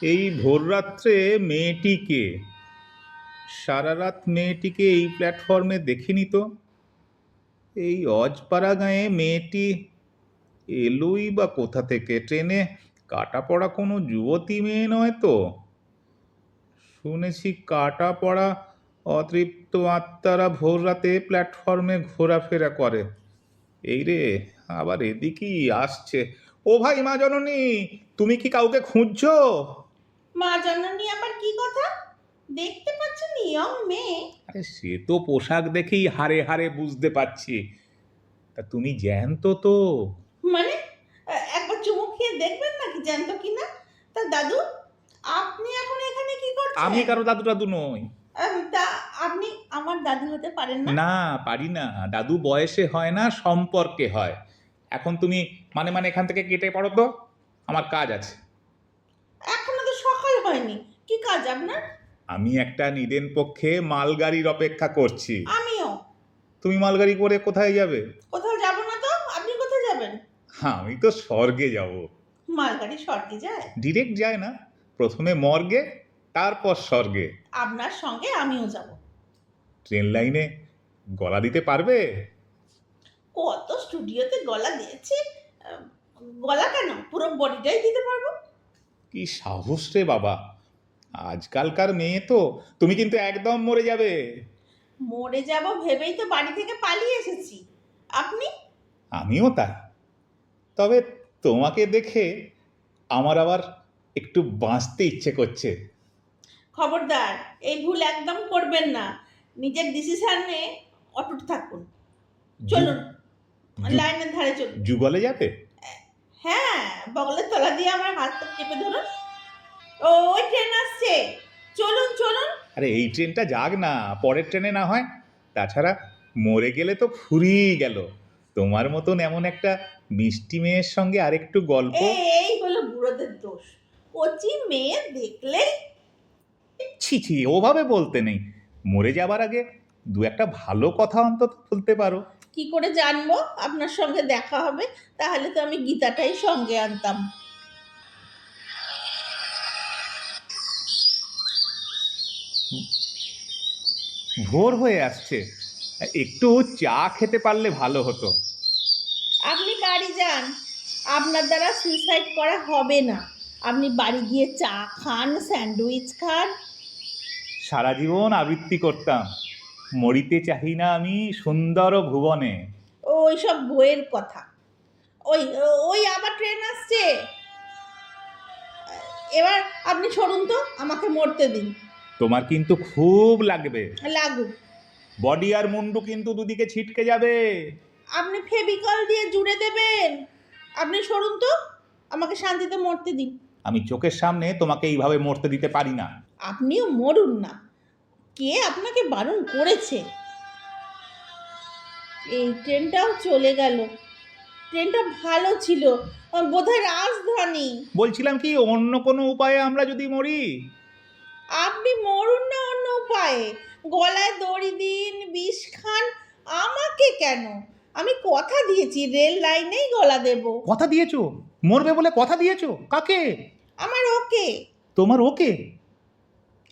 এই ভোররাত্রে মেয়েটিকে, সারা রাত মেয়েটিকে এই প্ল্যাটফর্মে দেখিনি তো। এই অজপাড়া গাঁয়ে মেয়েটি এলোই বা কোথা থেকে? ট্রেনে কাটা পড়া কোনো যুবতী মেয়ে নয় তো? শুনেছি কাটা পড়া অতৃপ্ত আত্মারা ভোর রাতে প্ল্যাটফর্মে ঘোরাফেরা করে। এই রে, আবার এদিকেই আসছে। ও ভাই মা জননী, তুমি কি কাউকে খুঁজছো? মা জননী আবার কি কথা? দেখতে পাচ্ছেন ইয়ং মেয়ে। আরে সে তো পোশাক দেখেই হাড়ে হাড়ে বুঝতে পারছি। তা তুমি জ্যান্ত তো? মানে একবার চুমু খেয়ে দেখবেন নাকি জ্যান্ত কিনা? তা দাদু, আপনি এখন এখানে কি করছেন? আমি কারো দাদু টাদু নই। তা আপনি আমার দাদু হতে পারেন না? না, পারি না। দাদু বয়সে হয় না, সম্পর্কে হয়। এখন তুমি মানে মানে এখান থেকে কেটে পড়ো তো, আমার কাজ আছে। এখনো তো সকাল হয়নি, কি কাজ আপনার? আমি একটা নিদেন পক্ষে মালগাড়ির অপেক্ষা করছি। আমিও। তুমি মালগাড়ি করে কোথায় যাবে? কোথাও যাব না তো, আপনি কোথায় যাবেন? আমি তো স্বর্গে যাব। মালগাড়ি স্বর্গে যায়? ডিরেক্ট যায় না, প্রথমে মর্গে, তারপর স্বর্গে। আপনার সঙ্গে আমিও যাব। ট্রেন লাইনে গলা দিতে পারবে? কত স্টুডিওতে গলা দিয়েছি, আহ, গলা কেন, পুরো বডিটাই দিতে পারবো। কি সাহস রে বাবা! আজকালকার মেয়ে তো। তুমি কিন্তু একদম মরে যাবে। মরে যাব ভেবেই তো বাড়ি থেকে পালিয়ে এসেছি। আপনি? আমিও তাই। তবে তোমাকে দেখে আমার আবার একটু বাঁচতে ইচ্ছে করছে। খবরদার, এই ভুল একদম করবেন না। নিজের ডিসিশনে অটুট থাকুন। চলুন, যু- লাইনের ধারে চলুন। যুগলে যাবে? হ্যাঁ, বগলের তলা দিয়ে আমার হাতটা চেপে ধরুন। ও, ওই ট্রেন আসছে, চলুন চলুন। আরে এই ট্রেনটা যাক না, পরের ট্রেনে না হয়। তাছাড়া মরে গেলে তো ফুরিয়েই গেল। তোমার মতন এমন একটা মিষ্টি মেয়ের সঙ্গে আরেকটু গল্প। এই হলো বুড়োদের দোষ, কচি মেয়ে দেখলেই। ছি ছি, ওভাবে বলতে নেই। মরে যাবার আগে দু একটা ভালো কথা অন্তত বলতে পারো। কি করে জানবো আপনার সঙ্গে দেখা হবে? তাহলে তো আমি গীতাটাই সঙ্গে আনতাম। ভোর হয়ে আসছে, একটু চা খেতে পারলে ভালো হতো। আপনি বাড়ি যান, আপনার দ্বারা সুইসাইড করা হবে না। আপনি বাড়ি গিয়ে চা খান, স্যান্ডউইচ খান। সারা জীবন আবৃত্তি করতাম, মরিতে চাহি না আমি সুন্দর ভুবনে। ওই সব বইয়ের কথা। ওই ওই আবার ট্রেন আসছে। এবার আপনি সরুন তো, আমাকে মরতে দিন। তোমার কিন্তু খুব লাগবে। লাগুক। বডি আর মুন্ডু কিন্তু দুদিকে ছিটকে যাবে। আপনি ফেভিকল দিয়ে জুড়ে দেবেন। আপনি সরুন তো, আমাকে শান্তিতে মরতে দিন। আমি চোখের সামনে তোমাকে এইভাবে মরতে দিতে পারি না। আপনিও মরুন না, কে আপনাকে বারণ করেছে? এই ট্রেনটাও চলে গেল। ট্রেনটা ভালো ছিল, বোধহয় রাজধানী। বলছিলাম কি, অন্য কোনো উপায়ে আমরা যদি মরি। আপনি মরুন না অন্য উপায়ে, গলায় দড়ি দিন, বিষ খান। আমাকে কেন? আমি কথা দিয়েছি রেল লাইনেই গলা দেব। কথা দিয়েছো? মরবে বলে কথা দিয়েছো? কাকে? আমার ওকে। তোমার ওকে?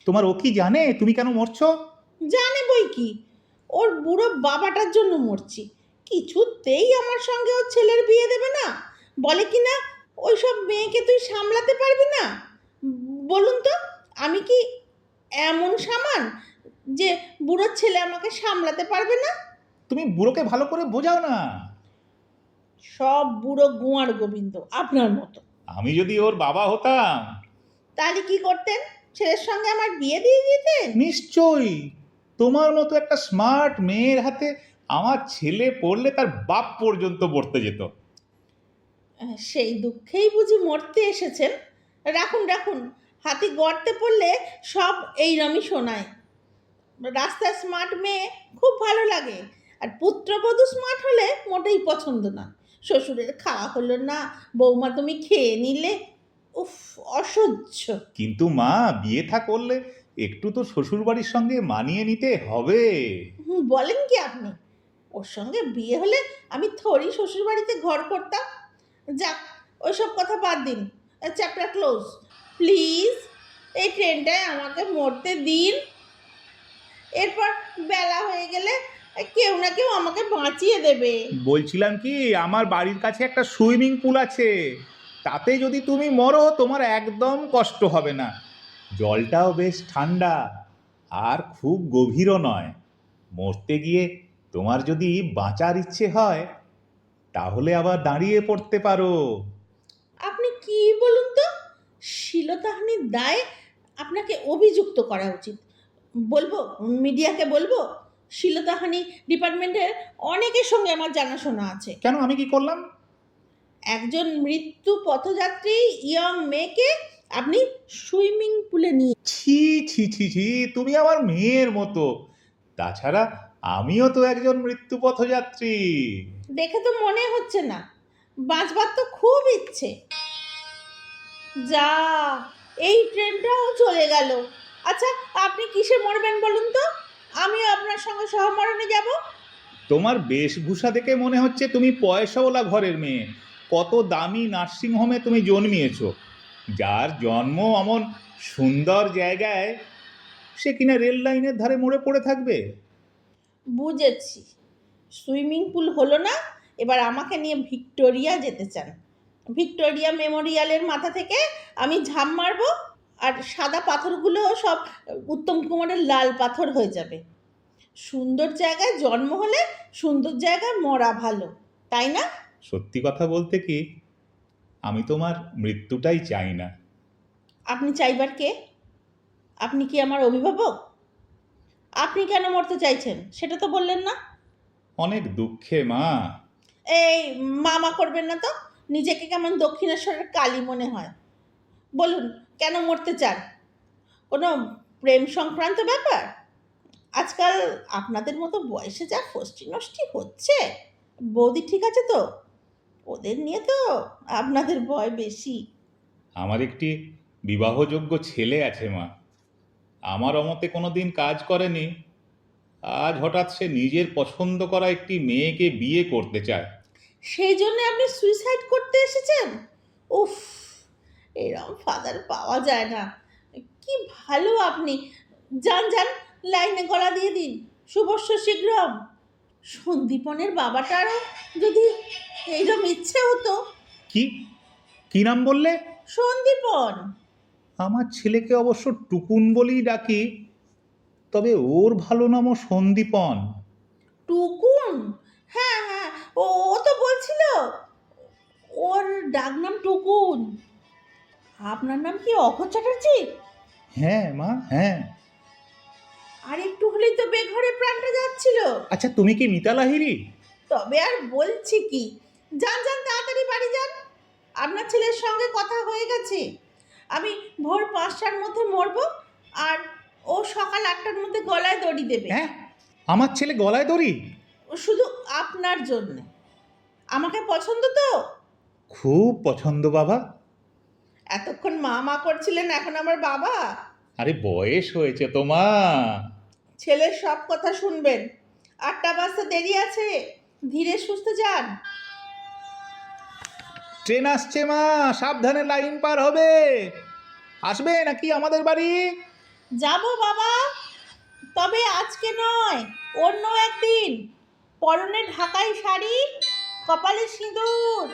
তোমার ও কি জানে তুমি কেন মরছো? জানে বই কি, ওর বুড়ো বাবাটার জন্য মরছি। কিছুতেই আমার সঙ্গে ওর ছেলের বিয়ে দেবে না। বলে কি না, ওই সব মেয়েকে তুই সামলাতে পারবি না। বলুন তো, আমি কি এমন সামান যে বুড়োর ছেলে আমাকে সামলাতে পারবে না? তুমি বুড়োকে ভালো করে বোঝাও না। সব বুড়ো গোয়ার গোবিন্দ আপনার মতো। আমি যদি ওর বাবা হতাম। তাহলে কি করতেন? ছেলের সঙ্গে আমার বিয়ে দিয়ে দিতেন? নিশ্চয়ই। তোমার মতো একটা স্মার্ট মেয়ের হাতে আমার ছেলে পড়লে তার বাপ পর্যন্ত মরতে যেত। সেই দুঃখেই বুঝি মরতে এসেছেন? রাখুন রাখুন, হাতি গর্তে পড়লে সব এইরমই শোনায়। রাস্তায় স্মার্ট মেয়ে খুব ভালো লাগে, আর পুত্রবধূ স্মার্ট হলে মোটেই পছন্দ না। শ্বশুরের খাওয়া হলো না, বৌমা তুমি খেয়ে নিলে, উফ, অসহ্য। কিন্তু মা, বিয়ে থা করলে একটু তো শ্বশুর বাড়ির সঙ্গে মানিয়ে নিতে হবে। বলেন কি আপনি? ওর সঙ্গে বিয়ে হলে আমি থরি শ্বশুর বাড়িতে ঘর করতাম। যাক, ওইসব কথা বাদ দিন, চ্যাপ্টার ক্লোজ। প্লিজ এই ট্রেনটায় আমাকে মরতে দিন। এরপর বেলা হয়ে গেলে কেউ না কেউ আমাকে বাঁচিয়ে দেবে। বলছিলাম কি, আমার বাড়ির কাছে একটা সুইমিং পুল আছে, তাতে যদি তুমি মরো তোমার একদম কষ্ট হবে না। জলটাও বেশ ঠান্ডা আর খুব গভীরও নয়। মরতে গিয়ে তোমার যদি বাঁচার ইচ্ছে হয় তাহলে আবার দাঁড়িয়ে পড়তে পারো। আপনি কি বলুন তো, শ্লীলতাহানির দায়ে আপনাকে অভিযুক্ত করা উচিত। বলবো, মিডিয়াকে বলবো। শ্লীলতাহানি ডিপার্টমেন্টের অনেকের সঙ্গে আমার জানাশোনা আছে। কেন, আমি কি করলাম? একজন মৃত্যু পথযাত্রী ইয়ং মেয়েকে আপনি সুইমিং পুলে নিয়ে। ছি ছি ছি ছি, তুমি আমার মেয়ের মতো। তাছাড়া আমিও তো একজন মৃত্যু পথযাত্রী। দেখে তো মনে হচ্ছে না। বাঁচবার তো খুব ইচ্ছে। যা, এই ট্রেনটাও চলে গেল। আচ্ছা, আপনি কিসে মরবেন বলুন তো, আমিও আপনার সঙ্গে সহমরণে যাব। তোমার বেশভূষা দেখে মনে হচ্ছে তুমি পয়সাওয়ালা ঘরের মেয়ে। কত দামি নার্সিংহোমে তুমি জন্মিয়েছো। যার জন্ম অমন সুন্দর জায়গায়, সে কিনা রেল লাইনের ধারে মরে পড়ে থাকবে। বুঝেছি, সুইমিং পুল হলো না, এবার আমাকে নিয়ে ভিক্টোরিয়া যেতে চান। ভিক্টোরিয়া মেমোরিয়ালের মাথা থেকে আমি ঝাঁপ মারবো, আর সাদা পাথরগুলো সব উত্তম কুমারের লাল পাথর হয়ে যাবে। সুন্দর জায়গায় জন্ম হলে সুন্দর জায়গায় মরা ভালো, তাই না? সত্যি কথা বলতে কি, আমি তোমার মৃত্যুটাই চাই না। আপনি চাইবার কে? আপনি কি আমার অভিভাবক? আপনি কেন মরতে চাইছেন সেটা তো বললেন না। অনেক দুঃখে মা। এই, মামা করবেন না তো, নিজেকে কেমন দক্ষিণেশ্বরের কালী মনে হয়। বলুন, কেন মরতে চান? কোনো প্রেম সংক্রান্ত ব্যাপার? আজকাল আপনাদের মতো বয়সে যা ফষ্টি নষ্টি হচ্ছে, বৌদি ঠিক আছে তো? ওদের নিয়ে তো আপনাদের ভয় বেশি। আমার একটি বিবাহযোগ্য ছেলে আছে মা। আমার অমতে কোনোদিন কাজ করেনি, আজ হঠাৎ সে নিজের পছন্দ করা একটি মেয়েকে বিয়ে করতে চায়। সেই জন্য আপনি সুইসাইড করতে এসেছেন? উফ, এরম ফাদার পাওয়া যায় না। কি ভালো আপনি। যান যান, লাইনে গলা দিয়ে দিন, শুভস্য শীঘ্রম। সন্দীপনের বাবাটারও যদি এইরকম ইচ্ছে হতো। কি কি নাম বললে? সন্দীপন। আমার ছেলেকে অবশ্য টুকুন বলেই ডাকি, তবে ওর ভালো নামও সন্দীপন। টুকুন? হ্যাঁ হ্যাঁ, ও ও তো বলছিল ওর ডাকনাম টুকুন। আপনার নাম কি অভয় চ্যাটার্জি? হ্যাঁ মা, হ্যাঁ। আর একটু হলেই তো বেঘরে প্রাণটা যাচ্ছিল। আচ্ছা, তুমি কি মিতা লাহিড়ী? তবে আর বলছি কি, যান যান, তাড়াতাড়ি বাড়ি যান। আপনার ছেলের সঙ্গে কথা হয়ে গেছে। আমি ভোর 5টার মধ্যে মরবো, আর ও সকাল 8টার মধ্যে গলায় দড়ি দেবে। হ্যাঁ, আমার ছেলে গলায় দড়ি? শুধু আপনার জন্যে। আমাকে পছন্দ তো? খুব পছন্দ বাবা। এতক্ষণ মা মা করছিলেন, এখন আমার বাবা। আরে বয়স হয়েছে তো মা। ছেলের সব কথা শুনবেন। 8টা বাজতে দেরি আছে, ধীরে সুস্থে যান। ট্রেন আসছে মা, সাবধানে লাইন পার হবে। আসবে নাকি আমাদের বাড়ি? যাবো বাবা, তবে আজকে নয়, অন্য একদিন। পরনে ঢাকাই শাড়ি, কপালে সিঁদুর,